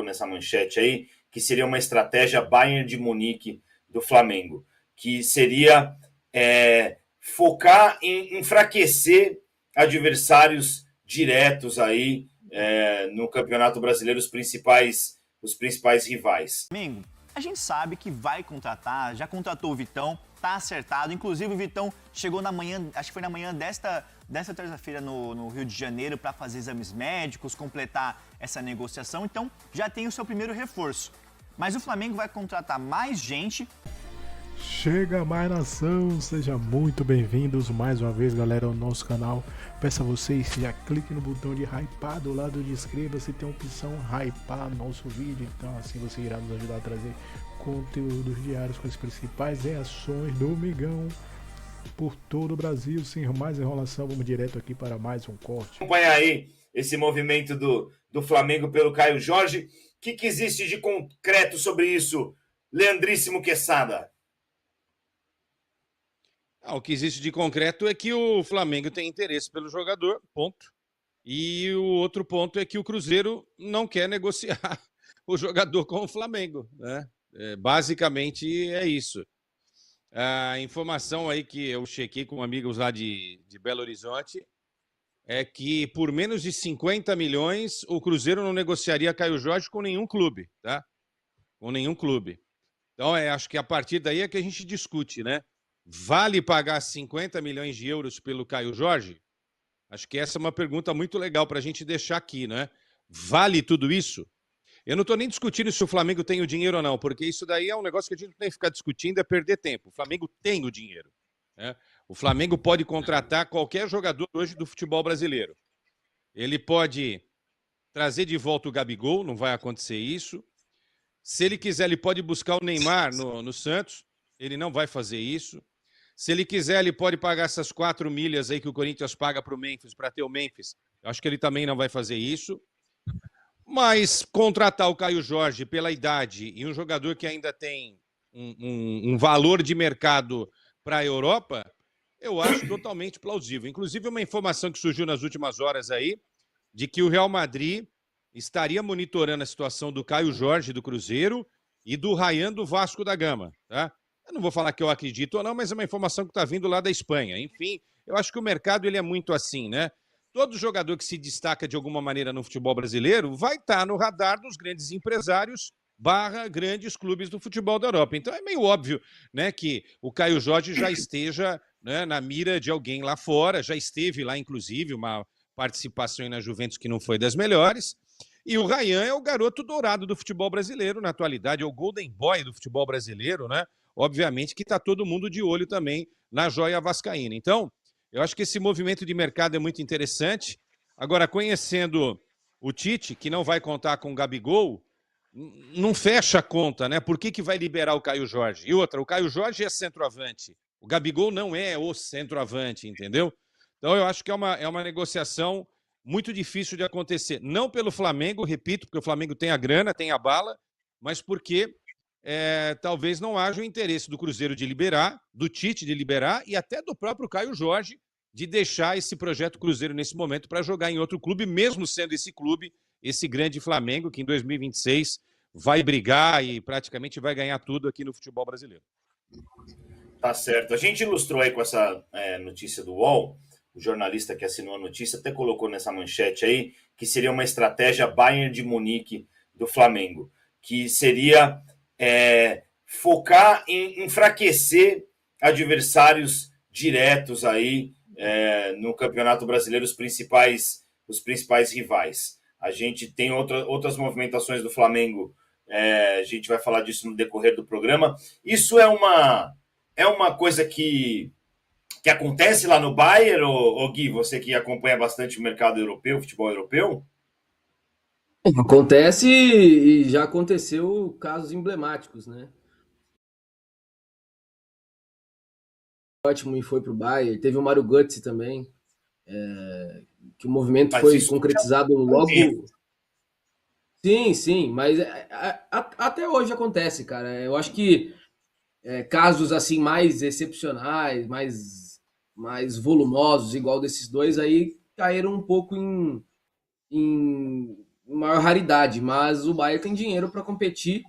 nessa manchete aí, que seria uma estratégia Bayern de Munique do Flamengo, que seria focar em enfraquecer adversários diretos aí no Campeonato Brasileiro, os principais rivais. Flamengo, a gente sabe que vai contratar, já contratou o Vitão, tá acertado. Inclusive o Vitão chegou na manhã, acho que foi na manhã desta terça-feira no Rio de Janeiro para fazer exames médicos, completar essa negociação. Então já tem o seu primeiro reforço. Mas o Flamengo vai contratar mais gente. Chega mais nação, sejam muito bem-vindos mais uma vez, galera, ao nosso canal. Peço a vocês que já cliquem no botão de hypar do lado de inscreva-se, tem a opção hypar nosso vídeo, então assim você irá nos ajudar a trazer conteúdos diários com as principais reações do Mengão por todo o Brasil. Sem mais enrolação, vamos direto aqui para mais um corte. Acompanha aí esse movimento do Flamengo pelo Caio Jorge. O que existe de concreto sobre isso, Leandríssimo Quesada? O que existe de concreto é que o Flamengo tem interesse pelo jogador, ponto. E o outro ponto é que o Cruzeiro não quer negociar o jogador com o Flamengo, né? Basicamente é isso. A informação aí que eu chequei com amigos lá de Belo Horizonte é que por menos de 50 milhões o Cruzeiro não negociaria Caio Jorge com nenhum clube, tá? Com nenhum clube. Então acho que a partir daí é que a gente discute, né? Vale pagar 50 milhões de euros pelo Caio Jorge? Acho que essa é uma pergunta muito legal para a gente deixar aqui, né? Vale tudo isso? Eu não estou nem discutindo se o Flamengo tem o dinheiro ou não, porque isso daí é um negócio que a gente não tem que ficar discutindo, é perder tempo. O Flamengo tem o dinheiro, né? O Flamengo pode contratar qualquer jogador hoje do futebol brasileiro. Ele pode trazer de volta o Gabigol, não vai acontecer isso. Se ele quiser, ele pode buscar o Neymar no Santos, ele não vai fazer isso. Se ele quiser, ele pode pagar essas 4 milhas aí que o Corinthians paga para o Memphis, para ter o Memphis. Eu acho que ele também não vai fazer isso. Mas contratar o Caio Jorge pela idade e um jogador que ainda tem um valor de mercado para a Europa, eu acho totalmente plausível. Inclusive, uma informação que surgiu nas últimas horas aí, de que o Real Madrid estaria monitorando a situação do Caio Jorge do Cruzeiro e do Ryan do Vasco da Gama, tá? Eu não vou falar que eu acredito ou não, mas é uma informação que está vindo lá da Espanha. Enfim, eu acho que o mercado ele é muito assim, né? Todo jogador que se destaca de alguma maneira no futebol brasileiro vai estar no radar dos grandes empresários / grandes clubes do futebol da Europa. Então é meio óbvio, né, que o Caio Jorge já esteja, né, na mira de alguém lá fora, já esteve lá, inclusive, uma participação na Juventus que não foi das melhores. E o Ryan é o garoto dourado do futebol brasileiro na atualidade, é o Golden Boy do futebol brasileiro, né? Obviamente que está todo mundo de olho também na joia vascaína. Então, eu acho que esse movimento de mercado é muito interessante. Agora, conhecendo o Tite, que não vai contar com o Gabigol, não fecha a conta, né? Por que vai liberar o Caio Jorge? E outra, o Caio Jorge é centroavante. O Gabigol não é o centroavante, entendeu? Então, eu acho que é uma negociação muito difícil de acontecer. Não pelo Flamengo, repito, porque o Flamengo tem a grana, tem a bala, mas porque talvez não haja o interesse do Cruzeiro de liberar, do Tite de liberar e até do próprio Caio Jorge de deixar esse projeto Cruzeiro nesse momento para jogar em outro clube, mesmo sendo esse clube, esse grande Flamengo, que em 2026 vai brigar e praticamente vai ganhar tudo aqui no futebol brasileiro. Tá certo. A gente ilustrou aí com essa notícia do UOL, o jornalista que assinou a notícia até colocou nessa manchete aí, que seria uma estratégia Bayern de Munique do Flamengo, que seria focar em enfraquecer adversários diretos aí no Campeonato Brasileiro, os principais rivais. A gente tem outras movimentações do Flamengo, a gente vai falar disso no decorrer do programa. Isso é uma coisa que acontece lá no Bayern, ou Gui, você que acompanha bastante o mercado europeu, o futebol europeu? Acontece e já aconteceu casos emblemáticos, né? Ótimo, e foi pro Bayern. Teve o Mario Götze também, que o movimento foi concretizado logo. Sim, mas até hoje acontece, cara. Eu acho que casos assim mais excepcionais, mais volumosos, igual desses dois aí, caíram um pouco maior raridade, mas o Bayern tem dinheiro para competir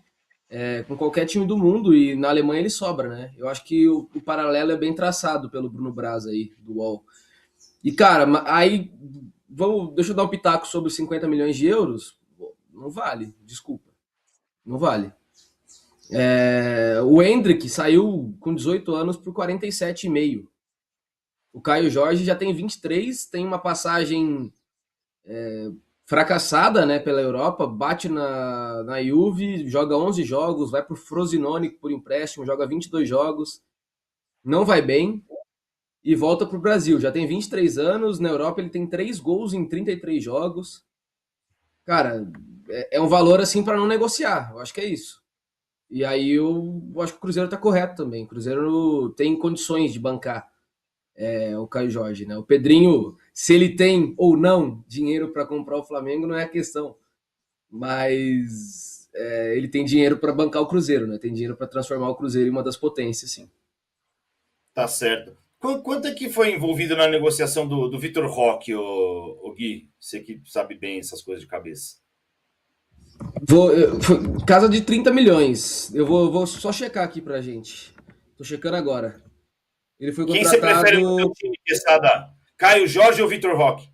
com qualquer time do mundo e na Alemanha ele sobra, né? Eu acho que o paralelo é bem traçado pelo Bruno Braz aí, do UOL. E, cara, aí, deixa eu dar um pitaco sobre os 50 milhões de euros. Não vale, desculpa. Não vale. O Endrick saiu com 18 anos por 47,5. O Caio Jorge já tem 23, tem uma passagem fracassada, né, pela Europa, bate na Juve, joga 11 jogos, vai pro Frosinone por empréstimo, joga 22 jogos, não vai bem e volta pro Brasil. Já tem 23 anos, na Europa ele tem 3 gols em 33 jogos. Cara, é um valor assim para não negociar, eu acho que é isso. E aí eu acho que o Cruzeiro tá correto também. O Cruzeiro tem condições de bancar o Caio Jorge, né? O Pedrinho, se ele tem ou não dinheiro para comprar o Flamengo, não é a questão. Mas ele tem dinheiro para bancar o Cruzeiro, né? Tem dinheiro para transformar o Cruzeiro em uma das potências, sim. Tá certo. Quanto é que foi envolvido na negociação do Vitor Roque, o Gui? Você que sabe bem essas coisas de cabeça. Casa de 30 milhões. Eu vou só checar aqui pra gente. Tô checando agora. Ele foi Quem contratado... você prefere no seu time, Quesada? Caio Jorge ou Vitor Roque?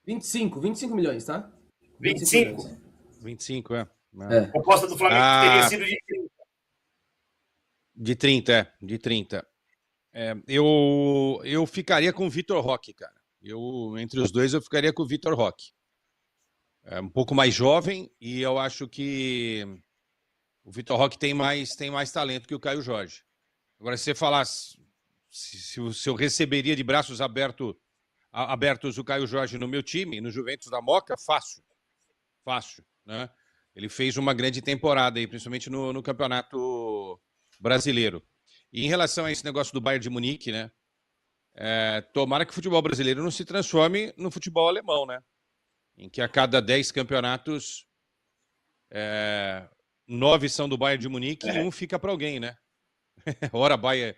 25 milhões, tá? 25? milhões. 25, é. A proposta do Flamengo teria sido de 30. De 30, de 30. Eu ficaria com o Vitor Roque, cara. Entre os dois, eu ficaria com o Vitor Roque. É um pouco mais jovem e eu acho que o Vitor Roque tem mais talento que o Caio Jorge. Agora, se você falasse se eu receberia de braços abertos o Caio Jorge no meu time, no Juventus da Moca, fácil, né? Ele fez uma grande temporada aí, principalmente no Campeonato Brasileiro. E em relação a esse negócio do Bayern de Munique, né? Tomara que o futebol brasileiro não se transforme no futebol alemão, né? Em que a cada 10 campeonatos, 9 são do Bayern de Munique e um fica para alguém, né? Ora Bayer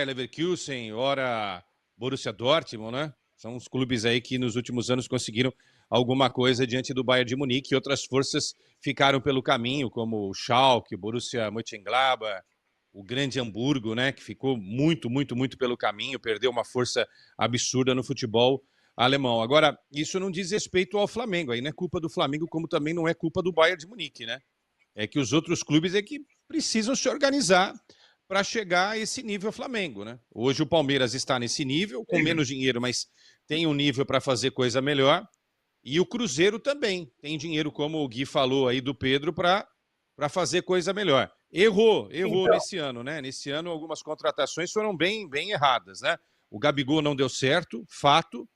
Leverkusen, ora Borussia Dortmund, né? São os clubes aí que nos últimos anos conseguiram alguma coisa diante do Bayern de Munique e outras forças ficaram pelo caminho, como o Schalke, o Borussia Mönchengladbach, o grande Hamburgo, né? Que ficou muito pelo caminho, perdeu uma força absurda no futebol alemão. Agora, isso não diz respeito ao Flamengo, aí não é culpa do Flamengo, como também não é culpa do Bayern de Munique, né? É que os outros clubes é que precisam se organizar para chegar a esse nível Flamengo, né? Hoje o Palmeiras está nesse nível, com menos dinheiro, mas tem um nível para fazer coisa melhor. E o Cruzeiro também tem dinheiro, como o Gui falou aí do Pedro, para fazer coisa melhor. Errou então nesse ano, né? Nesse ano algumas contratações foram bem erradas, né? O Gabigol não deu certo, fato.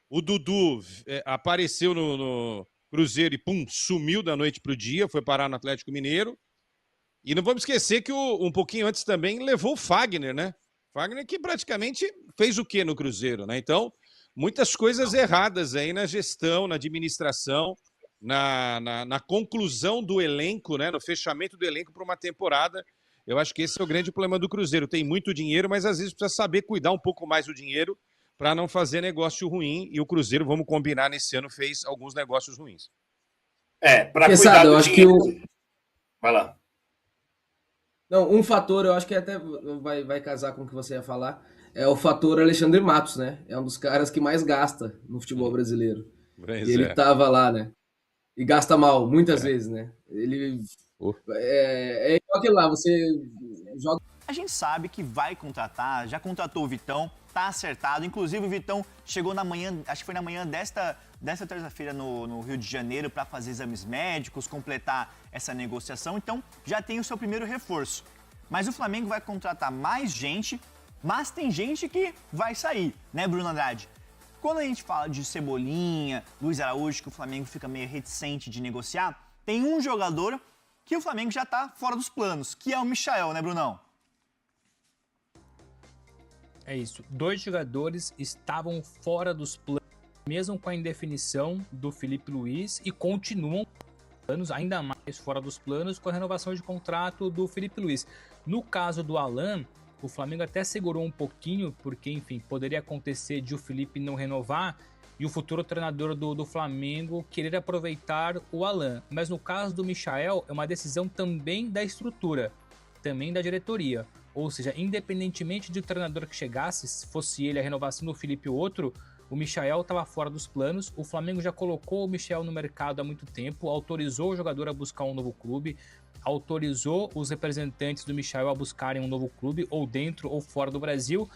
O Dudu apareceu no Cruzeiro e pum, sumiu da noite para o dia, foi parar no Atlético Mineiro. E não vamos esquecer que um pouquinho antes também levou o Fagner, né? Fagner que praticamente fez o quê no Cruzeiro, né? Então, muitas coisas erradas aí na gestão, na administração, na conclusão do elenco, né? No fechamento do elenco para uma temporada. Eu acho que esse é o grande problema do Cruzeiro. Tem muito dinheiro, mas às vezes precisa saber cuidar um pouco mais do dinheiro para não fazer negócio ruim. E o Cruzeiro, vamos combinar, nesse ano fez alguns negócios ruins. Para cuidar do dinheiro... Vai lá. Não, um fator, eu acho que até vai casar com o que você ia falar, é o fator Alexandre Matos, né? É um dos caras que mais gasta no futebol brasileiro. E ele tava lá, né? E gasta mal, muitas vezes, né? Ele... É igual aquilo lá, você joga... A gente sabe que vai contratar, já contratou o Vitão, tá acertado. Inclusive o Vitão chegou na manhã, acho que foi na manhã desta terça-feira no Rio de Janeiro para fazer exames médicos, completar essa negociação. Então já tem o seu primeiro reforço. Mas o Flamengo vai contratar mais gente, mas tem gente que vai sair, né, Bruno Andrade? Quando a gente fala de Cebolinha, Luiz Araújo, que o Flamengo fica meio reticente de negociar, tem um jogador que o Flamengo já tá fora dos planos, que é o Michael, né, Brunão? É isso. 2 jogadores estavam fora dos planos, mesmo com a indefinição do Felipe Luiz, e continuam planos, ainda mais fora dos planos, com a renovação de contrato do Felipe Luiz. No caso do Alan, o Flamengo até segurou um pouquinho, porque, enfim, poderia acontecer de o Felipe não renovar, e o futuro treinador do Flamengo querer aproveitar o Alan. Mas no caso do Michael, é uma decisão também da estrutura, também da diretoria. Ou seja, independentemente do treinador que chegasse, se fosse ele a renovação do Felipe ou outro, o Michael estava fora dos planos. O Flamengo já colocou o Michael no mercado há muito tempo, autorizou o jogador a buscar um novo clube, autorizou os representantes do Michael a buscarem um novo clube, ou dentro ou fora do Brasil.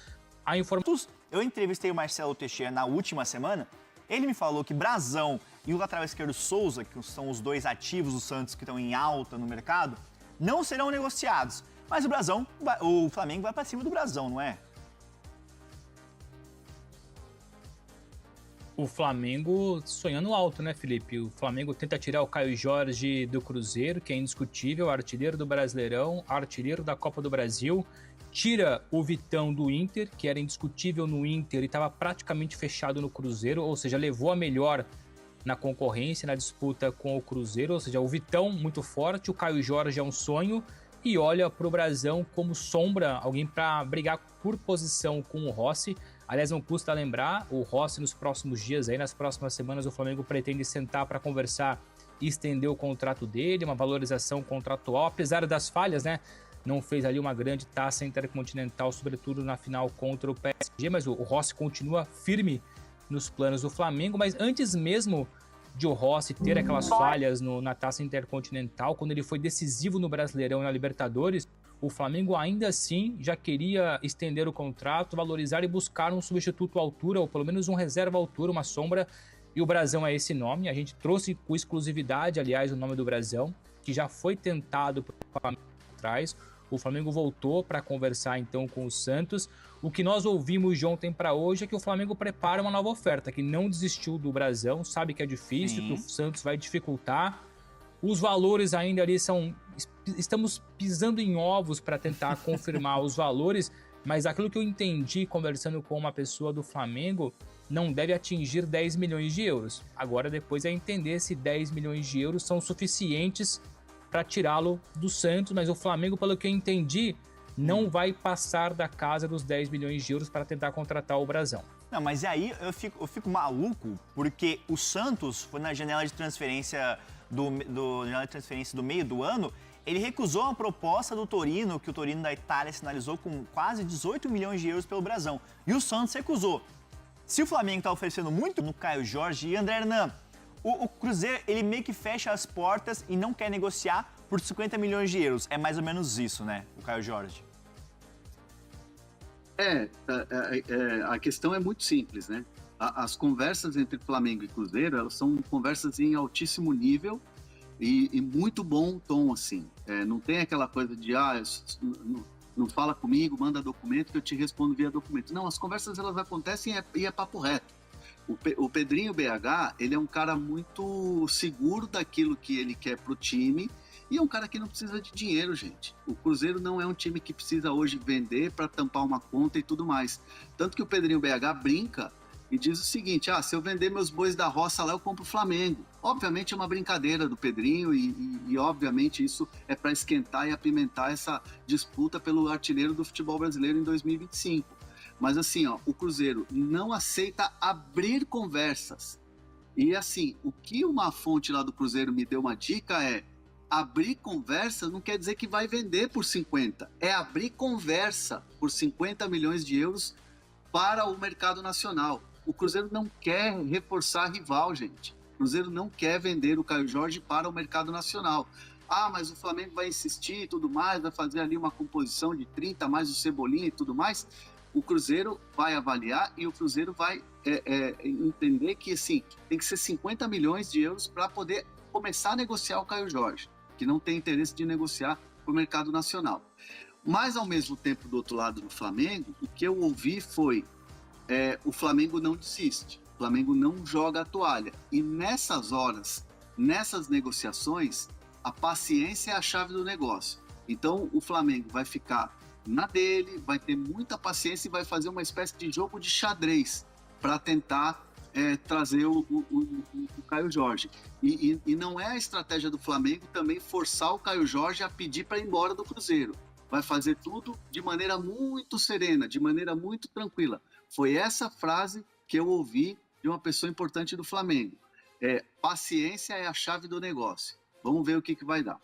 Eu entrevistei o Marcelo Teixeira na última semana. Ele me falou que Brazão e o lateral esquerdo Souza, que são os dois ativos do Santos que estão em alta no mercado, não serão negociados. Mas o Flamengo vai para cima do Brazão, não é? O Flamengo sonhando alto, né, Felipe? O Flamengo tenta tirar o Caio Jorge do Cruzeiro, que é indiscutível, artilheiro do Brasileirão, artilheiro da Copa do Brasil. Tira o Vitão do Inter, que era indiscutível no Inter e estava praticamente fechado no Cruzeiro, ou seja, levou a melhor na concorrência, na disputa com o Cruzeiro. Ou seja, o Vitão muito forte, o Caio Jorge é um sonho, e olha para o Brazão como sombra, alguém para brigar por posição com o Rossi. Aliás, não custa lembrar, o Rossi nos próximos dias, aí nas próximas semanas, o Flamengo pretende sentar para conversar e estender o contrato dele, uma valorização contratual, apesar das falhas, né? Não fez ali uma grande taça intercontinental, sobretudo na final contra o PSG, mas o Rossi continua firme nos planos do Flamengo. Mas antes mesmo de o Rossi ter aquelas falhas na taça intercontinental, quando ele foi decisivo no Brasileirão e na Libertadores, o Flamengo ainda assim já queria estender o contrato, valorizar e buscar um substituto à altura, ou pelo menos um reserva à altura, uma sombra, e o Brazão é esse nome. A gente trouxe com exclusividade, aliás, o nome do Brazão, que já foi tentado por Flamengo atrás. O Flamengo voltou para conversar então com o Santos. O que nós ouvimos de ontem para hoje é que o Flamengo prepara uma nova oferta, que não desistiu do Brazão, sabe que é difícil, que o Santos vai dificultar. Os valores ainda ali são... Estamos pisando em ovos para tentar confirmar os valores, mas aquilo que eu entendi conversando com uma pessoa do Flamengo não deve atingir 10 milhões de euros. Agora depois é entender se 10 milhões de euros são suficientes para tirá-lo do Santos, mas o Flamengo, pelo que eu entendi, não vai passar da casa dos 10 milhões de euros para tentar contratar o Brazão. Não, mas aí eu fico maluco, porque o Santos foi na janela de transferência do meio do ano, ele recusou uma proposta do Torino, que o Torino da Itália sinalizou com quase 18 milhões de euros pelo Brazão. E o Santos recusou. Se o Flamengo está oferecendo muito no Caio Jorge e André Hernan, o Cruzeiro, ele meio que fecha as portas e não quer negociar por 50 milhões de euros. É mais ou menos isso, né, o Caio Jorge? A questão é muito simples, né? As conversas entre Flamengo e Cruzeiro, elas são conversas em altíssimo nível e muito bom tom, assim. Não tem aquela coisa de, não fala comigo, manda documento que eu te respondo via documento. Não, as conversas elas acontecem e é papo reto. O Pedrinho BH, ele é um cara muito seguro daquilo que ele quer pro time e é um cara que não precisa de dinheiro, gente. O Cruzeiro não é um time que precisa hoje vender para tampar uma conta e tudo mais. Tanto que o Pedrinho BH brinca e diz o seguinte, se eu vender meus bois da roça lá, eu compro o Flamengo. Obviamente é uma brincadeira do Pedrinho e obviamente isso é para esquentar e apimentar essa disputa pelo artilheiro do futebol brasileiro em 2025. Mas assim, o Cruzeiro não aceita abrir conversas. E assim, o que uma fonte lá do Cruzeiro me deu uma dica é: abrir conversa não quer dizer que vai vender por 50. É abrir conversa por 50 milhões de euros para o mercado nacional. O Cruzeiro não quer reforçar rival, gente. O Cruzeiro não quer vender o Caio Jorge para o mercado nacional. Mas o Flamengo vai insistir e tudo mais, vai fazer ali uma composição de 30 mais o Cebolinha e tudo mais. O Cruzeiro vai avaliar e o Cruzeiro vai entender que assim, tem que ser 50 milhões de euros para poder começar a negociar o Caio Jorge, que não tem interesse de negociar para o mercado nacional. Mas, ao mesmo tempo, do outro lado do Flamengo, o que eu ouvi foi o Flamengo não desiste, o Flamengo não joga a toalha. E nessas horas, nessas negociações, a paciência é a chave do negócio. Então, o Flamengo vai ficar na dele, vai ter muita paciência e vai fazer uma espécie de jogo de xadrez para tentar trazer o Caio Jorge. E não é a estratégia do Flamengo também forçar o Caio Jorge a pedir para ir embora do Cruzeiro. Vai fazer tudo de maneira muito serena, de maneira muito tranquila. Foi essa frase que eu ouvi de uma pessoa importante do Flamengo. Paciência é a chave do negócio. Vamos ver o que vai dar.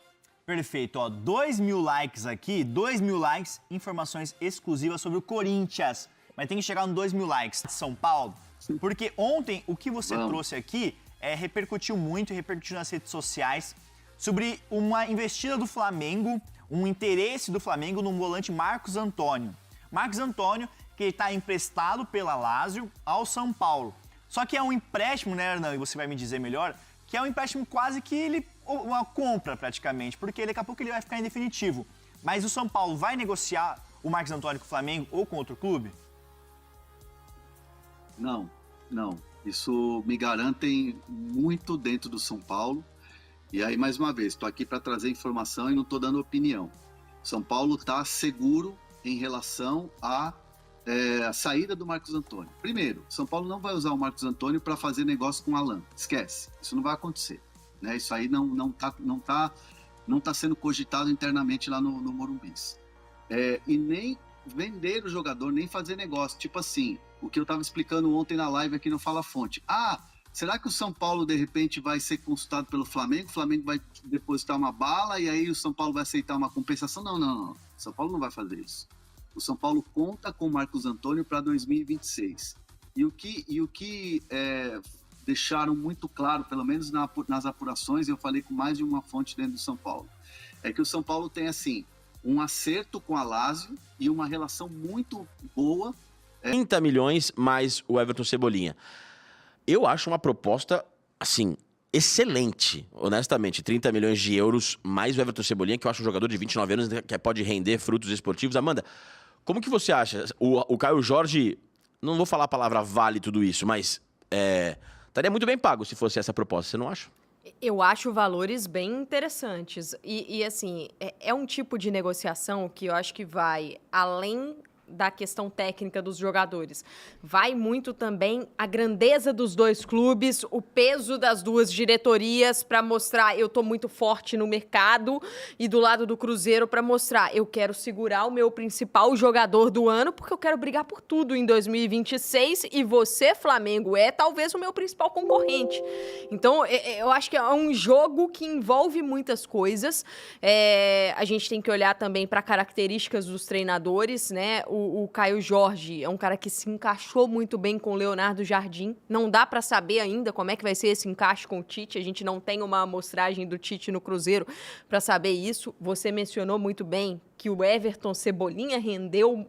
Perfeito, ó, 2.000 likes aqui, 2.000 likes, informações exclusivas sobre o Corinthians. Mas tem que chegar nos 2.000 likes de São Paulo, porque ontem o que você trouxe aqui repercutiu muito e repercutiu nas redes sociais sobre uma investida do Flamengo, um interesse do Flamengo no volante Marcos Antônio. Marcos Antônio, que está emprestado pela Lazio ao São Paulo. Só que é um empréstimo, né, Hernan, e você vai me dizer melhor, que é um empréstimo quase que uma compra praticamente, porque daqui a pouco ele vai ficar em definitivo. Mas o São Paulo vai negociar o Marcos Antônio com o Flamengo ou com outro clube? Não. Isso me garantem muito dentro do São Paulo. E aí, mais uma vez, estou aqui para trazer informação e não estou dando opinião. São Paulo está seguro em relação à saída do Marcos Antônio. Primeiro, São Paulo não vai usar o Marcos Antônio para fazer negócio com o Alan. Esquece. Isso não vai acontecer. Né? Isso aí não tá sendo cogitado internamente lá no Morumbi. E nem vender o jogador, nem fazer negócio. Tipo assim, o que eu estava explicando ontem na live aqui no Fala Fonte. Será que o São Paulo, de repente, vai ser consultado pelo Flamengo? O Flamengo vai depositar uma bala e aí o São Paulo vai aceitar uma compensação? Não. O São Paulo não vai fazer isso. O São Paulo conta com o Marcos Antônio para 2026. E o que deixaram muito claro, pelo menos nas apurações, eu falei com mais de uma fonte dentro do São Paulo, é que o São Paulo tem, assim, um acerto com a Lazio e uma relação muito boa. 30 milhões mais o Everton Cebolinha. Eu acho uma proposta, assim, excelente, honestamente. 30 milhões de euros mais o Everton Cebolinha, que eu acho um jogador de 29 anos que pode render frutos esportivos. Amanda, como que você acha? O Caio Jorge, não vou falar a palavra vale tudo isso, mas estaria muito bem pago se fosse essa proposta, você não acha? Eu acho valores bem interessantes. E assim, é um tipo de negociação que eu acho que vai além da questão técnica dos jogadores. Vai muito também a grandeza dos dois clubes, o peso das duas diretorias para mostrar eu tô muito forte no mercado e do lado do Cruzeiro para mostrar eu quero segurar o meu principal jogador do ano porque eu quero brigar por tudo em 2026 e você, Flamengo, talvez o meu principal concorrente. Então, eu acho que é um jogo que envolve muitas coisas. A gente tem que olhar também para características dos treinadores, né? O Caio Jorge é um cara que se encaixou muito bem com o Leonardo Jardim. Não dá para saber ainda como é que vai ser esse encaixe com o Tite. A gente não tem uma amostragem do Tite no Cruzeiro para saber isso. Você mencionou muito bem que o Everton Cebolinha rendeu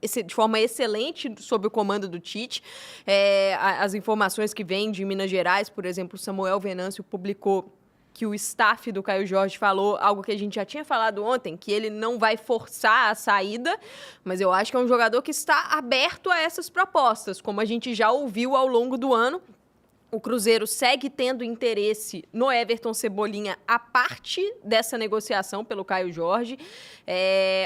de forma excelente sob o comando do Tite. As informações que vêm de Minas Gerais, por exemplo, o Samuel Venâncio publicou que o staff do Caio Jorge falou algo que a gente já tinha falado ontem, que ele não vai forçar a saída, mas eu acho que é um jogador que está aberto a essas propostas, como a gente já ouviu ao longo do ano. O Cruzeiro segue tendo interesse no Everton Cebolinha a parte dessa negociação pelo Caio Jorge.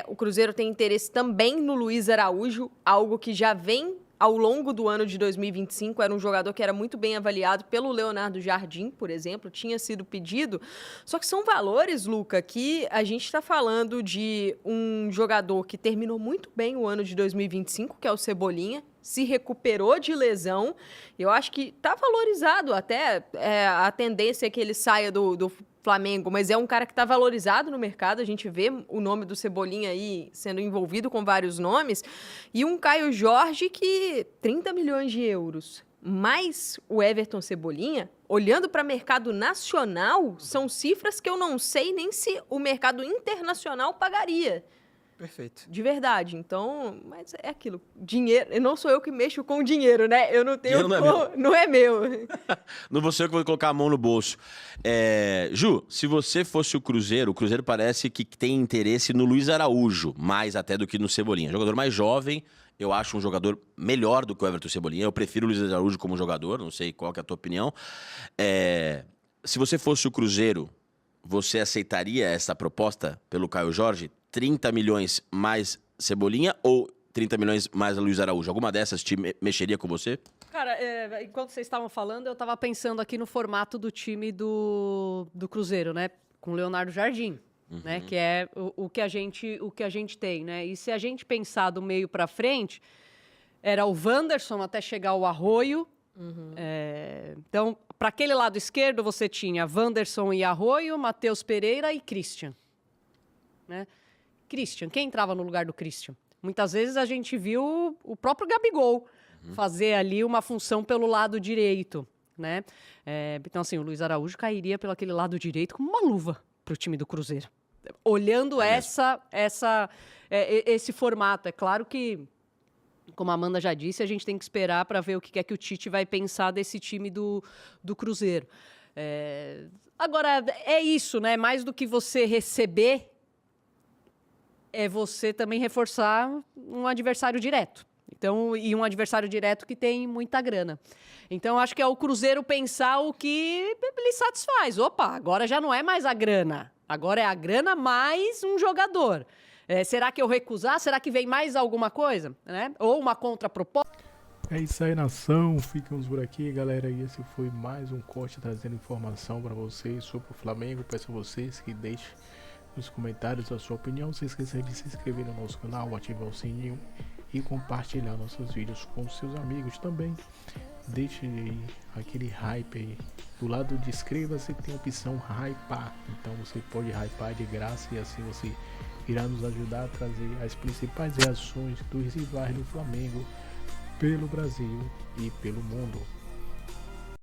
O Cruzeiro tem interesse também no Luiz Araújo, algo que já vem ao longo do ano de 2025, era um jogador que era muito bem avaliado pelo Leonardo Jardim, por exemplo, tinha sido pedido. Só que são valores, Luca, que a gente está falando de um jogador que terminou muito bem o ano de 2025, que é o Cebolinha, se recuperou de lesão. Eu acho que está valorizado até. A tendência é que ele saia do Flamengo, mas é um cara que está valorizado no mercado. A gente vê o nome do Cebolinha aí sendo envolvido com vários nomes. E um Caio Jorge que 30 milhões de euros mais o Everton Cebolinha, olhando para o mercado nacional, são cifras que eu não sei nem se o mercado internacional pagaria. Perfeito. De verdade. Então, mas é aquilo. Dinheiro, não sou eu que mexo com dinheiro, né? Eu não tenho. Não é meu. Não vou ser eu que vou colocar a mão no bolso. Ju, se você fosse o Cruzeiro parece que tem interesse no Luiz Araújo, mais até do que no Cebolinha. Jogador mais jovem, eu acho um jogador melhor do que o Everton Cebolinha. Eu prefiro o Luiz Araújo como jogador, não sei qual que é a tua opinião. Se você fosse o Cruzeiro, você aceitaria essa proposta pelo Caio Jorge? 30 milhões mais Cebolinha ou 30 milhões mais Luiz Araújo? Alguma dessas te mexeria com você? Cara, enquanto vocês estavam falando, eu estava pensando aqui no formato do time do Cruzeiro, né? Com o Leonardo Jardim, né? Que é o que a gente tem, né? E se a gente pensar do meio para frente, era o Wanderson até chegar ao Arroio, Então, para aquele lado esquerdo, você tinha Wanderson e Arroio, Matheus Pereira e Christian. Né? Christian, quem entrava no lugar do Christian? Muitas vezes a gente viu o próprio Gabigol fazer ali uma função pelo lado direito. Né? Então, assim, o Luiz Araújo cairia pelo aquele lado direito como uma luva para o time do Cruzeiro. Olhando esse formato. É claro que, como a Amanda já disse, a gente tem que esperar para ver o que é que o Tite vai pensar desse time do Cruzeiro. Agora, é isso, né? Mais do que você receber, é você também reforçar um adversário direto. Então, e um adversário direto que tem muita grana. Então, acho que é o Cruzeiro pensar o que lhe satisfaz. Opa, agora já não é mais a grana. Agora é a grana mais um jogador. Será que eu recusar? Será que vem mais alguma coisa? Né? Ou uma contraproposta? É isso aí, nação. Ficamos por aqui, galera. E esse foi mais um corte trazendo informação para vocês sobre o Flamengo. Peço a vocês que deixem nos comentários a sua opinião. Se esqueça de se inscrever no nosso canal, ativar o sininho e compartilhar nossos vídeos com seus amigos também. Deixe aí aquele hype aí. Do lado de inscreva-se tem a opção hypar. Então você pode hypar de graça e assim você irá nos ajudar a trazer as principais reações dos rivais do Flamengo pelo Brasil e pelo mundo.